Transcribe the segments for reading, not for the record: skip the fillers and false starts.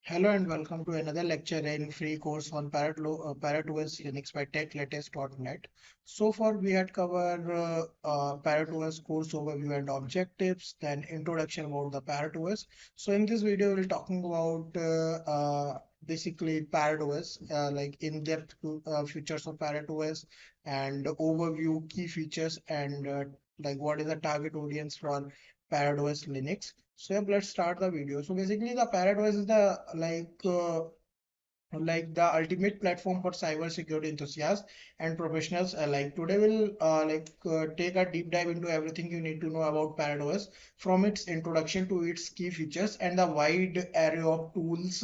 Hello and welcome to another lecture in free course on ParrotOS Linux by TechLatest.net. So far we had covered ParrotOS course overview and objectives, then introduction about the ParrotOS. So in this video we're talking about basically ParrotOS, like in-depth features of ParrotOS and overview key features and like what is the target audience for ParrotOS Linux. So yep, let's start the video. So basically, the ParrotOS is the like the ultimate platform for cybersecurity enthusiasts and professionals alike. Today we'll take a deep dive into everything you need to know about ParrotOS, from its introduction to its key features and the wide array of tools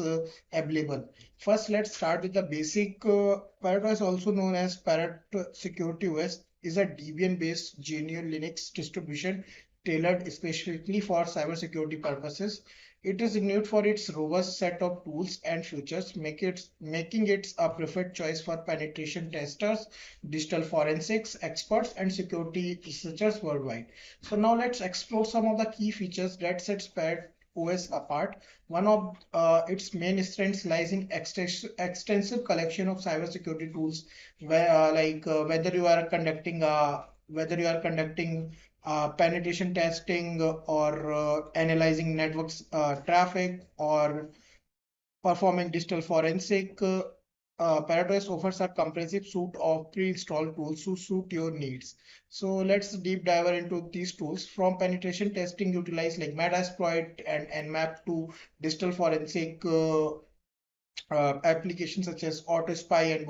available. First, let's start with the basic. ParrotOS, also known as Parrot Security OS, is a Debian-based GNU Linux distribution tailored specifically for cybersecurity purposes. It is renowned for its robust set of tools and features, making it a preferred choice for penetration testers, digital forensics experts, and security researchers worldwide. So now let's explore some of the key features that sets Parrot OS apart. One of its main strengths lies in extensive collection of cybersecurity tools, whether you are conducting penetration testing or analyzing networks traffic or performing digital forensic. ParrotOS offers a comprehensive suite of pre-installed tools to suit your needs. So let's deep dive into these tools. From penetration testing, utilize like Metasploit and Nmap to digital forensic applications such as AutoSpy and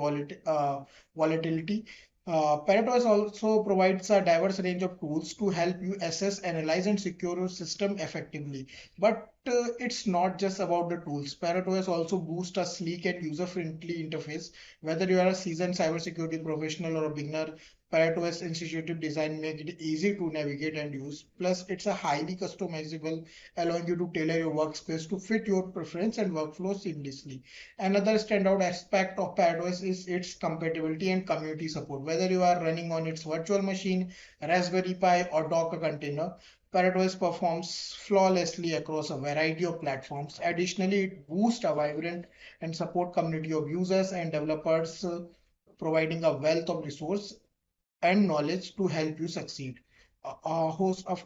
volatility. ParrotOS also provides a diverse range of tools to help you assess, analyze, and secure your system effectively. But it's not just about the tools. ParrotOS also boosts a sleek and user-friendly interface. Whether you are a seasoned cybersecurity professional or a beginner, ParrotOS intuitive design make it easy to navigate and use. Plus, it's a highly customizable, allowing you to tailor your workspace to fit your preference and workflow seamlessly. Another standout aspect of ParrotOS is its compatibility and community support. Whether you are running on its virtual machine, Raspberry Pi, or Docker container, ParrotOS performs flawlessly across a variety of platforms. Additionally, it boosts a vibrant and support community of users and developers, providing a wealth of resource and knowledge to help you succeed. Of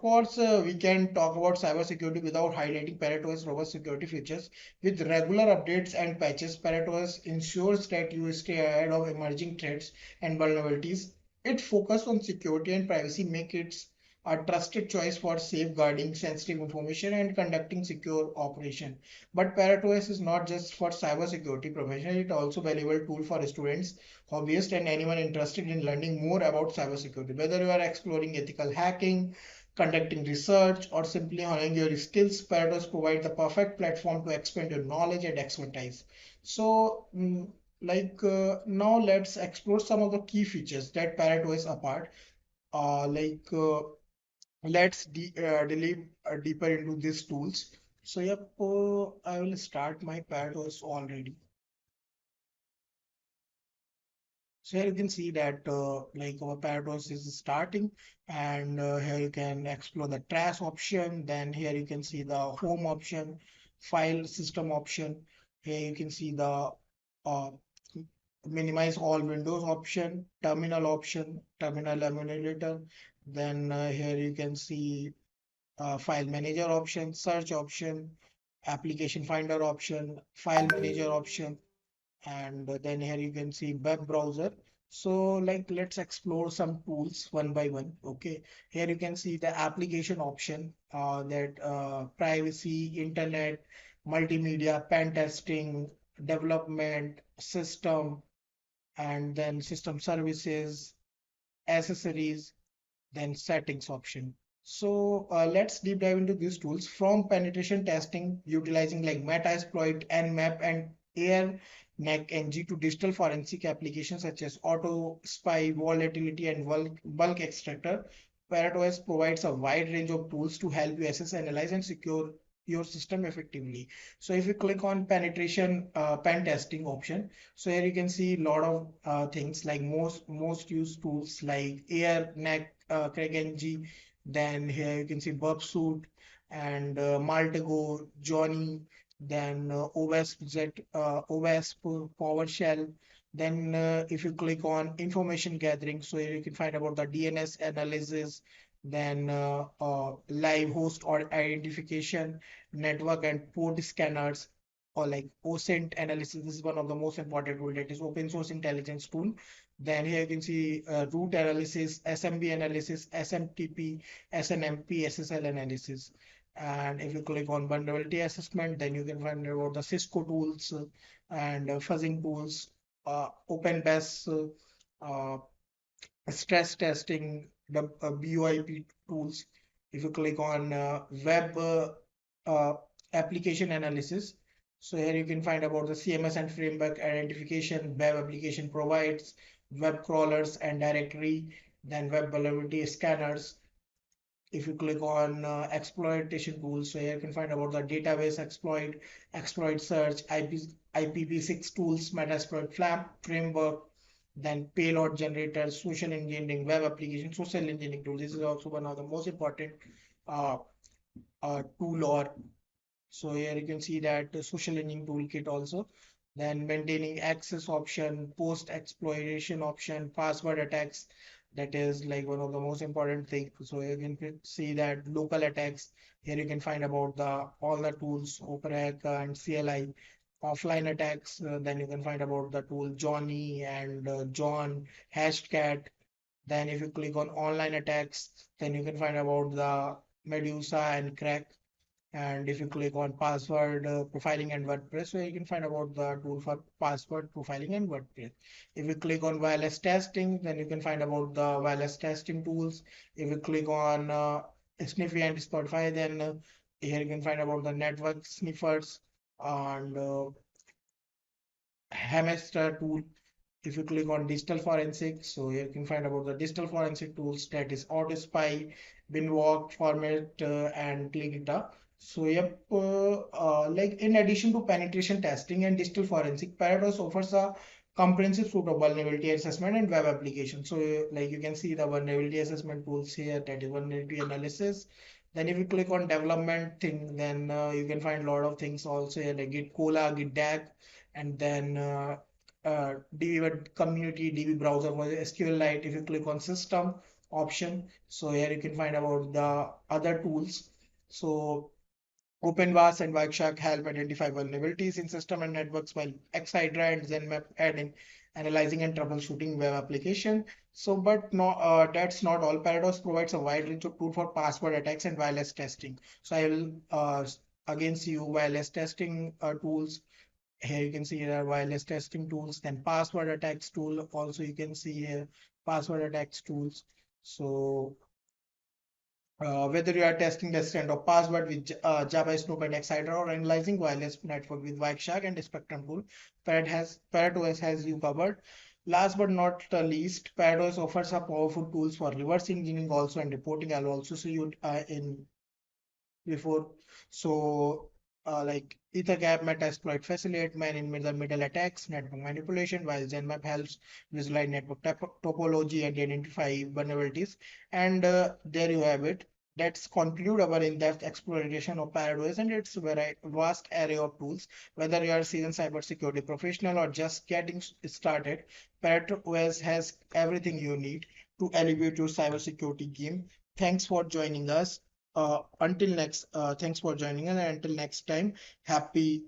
course, we can talk about cybersecurity without highlighting ParrotOS robust security features. With regular updates and patches, ParrotOS ensures that you stay ahead of emerging threats and vulnerabilities. Its focus on security and privacy make it a trusted choice for safeguarding sensitive information and conducting secure operation. But ParrotOS is not just for cybersecurity professionals; it also valuable tool for students, hobbyists, and anyone interested in learning more about cybersecurity. Whether you are exploring ethical hacking, conducting research, or simply honing your skills, ParrotOS provides the perfect platform to expand your knowledge and expertise. So, now let's explore some of the key features that ParrotOS apart. Uh, like uh, let's delve deeper into these tools. So, yep, I will start my ParrotOS already. So here you can see that like our ParrotOS is starting, and here you can explore the trash option. Then here you can see the home option, file system option. Here you can see the uh, minimize all windows option, terminal option, terminal emulator. Then here you can see file manager option, search option, application finder option, file manager option, and then here you can see web browser. So like let's explore some tools one by one. Okay, here you can see the application option, that privacy, internet, multimedia, pen testing, development, system, and then system services, accessories, then settings option. So let's deep dive into these tools. From penetration testing utilizing like Metasploit, Nmap, and AirNAC-NG to digital forensic applications such as Auto Spy, Volatility, and Bulk Extractor, ParrotOS provides a wide range of tools to help you assess, analyze, and secure your system effectively. So if you click on penetration pen testing option, so here you can see a lot of things like most used tools like AirNAC, Craig NG. Then here you can see Burp Suit and Maltego, Johnny. then OWASP, PowerShell. Then if you click on information gathering, so you can find about the DNS analysis, then live host or identification, network and port scanners, or like OSINT analysis. This is one of the most important tool, that is open source intelligence tool. Then here you can see root analysis, SMB analysis, SMTP, SNMP, SSL analysis. And if you click on vulnerability assessment, then you can find about the Cisco tools and fuzzing tools, OpenBAS, stress testing, the BOIP tools. If you click on web uh, application analysis, so here you can find about the CMS and framework identification, web application provides, web crawlers and directory, then web vulnerability scanners. If you click on exploitation tools, so here you can find about the database exploit, exploit search, IPv6 tools, Metasploit framework, then payload generators, social engineering, web application, social engineering tools. This is also one of the most important uh, tool. Or so here you can see that the social engineering toolkit also. Then maintaining access option, post exploitation option, password attacks. That is like one of the most important things. So you can see that local attacks. Here you can find about the all the tools, OpenHack and CLI. Offline attacks. Then you can find about the tool Johnny and John, Hashcat. Then if you click on online attacks, then you can find about the Medusa and Crack. And if you click on password profiling and WordPress, so you can find about the tool for password profiling and WordPress. If you click on wireless testing, then you can find about the wireless testing tools. If you click on Sniffy and Spotify, then here you can find about the network sniffers and Hamster tool. If you click on digital forensics, so you can find about the digital forensic tools, that is AutoSpy, Binwalk, Format, and Clickita. So yep, like in addition to penetration testing and digital forensic, ParrotOS offers a comprehensive suite of vulnerability assessment and web applications. So like you can see the vulnerability assessment tools here, that is vulnerability analysis. Then if you click on development thing, then you can find a lot of things also here, like Git Cola, Git DAG, and then DB community, DB browser for SQLite. If you click on system option, so here you can find about the other tools. So OpenVAS and Wireshark help identify vulnerabilities in system and networks, while Xhydra and ZenMap add in analyzing and troubleshooting web application. So, but no, that's not all. ParrotOS provides a wide range of tools for password attacks and wireless testing. So I will again see you wireless testing tools. Here you can see here are wireless testing tools, then password attacks tool. Also, you can see here password attacks tools. So whether you are testing the extent of password with Java, Snoop, and Exciter, or analyzing wireless network with Wireshark and Spectrum tool, ParrotOS has you covered. Last but not least, ParrotOS offers a powerful tools for reverse engineering also and reporting. I'll also see you in before. So, like EtherCap, Metasploit facilitate man in the middle attacks, network manipulation, while ZenMap helps visualize network topology and identify vulnerabilities. And there you have it. Let's conclude our in-depth exploration of ParrotOS and its very vast array of tools. Whether you are a seasoned cybersecurity professional or just getting started, ParrotOS has everything you need to elevate your cybersecurity game. Thanks for joining us. Thanks for joining us, and until next time, happy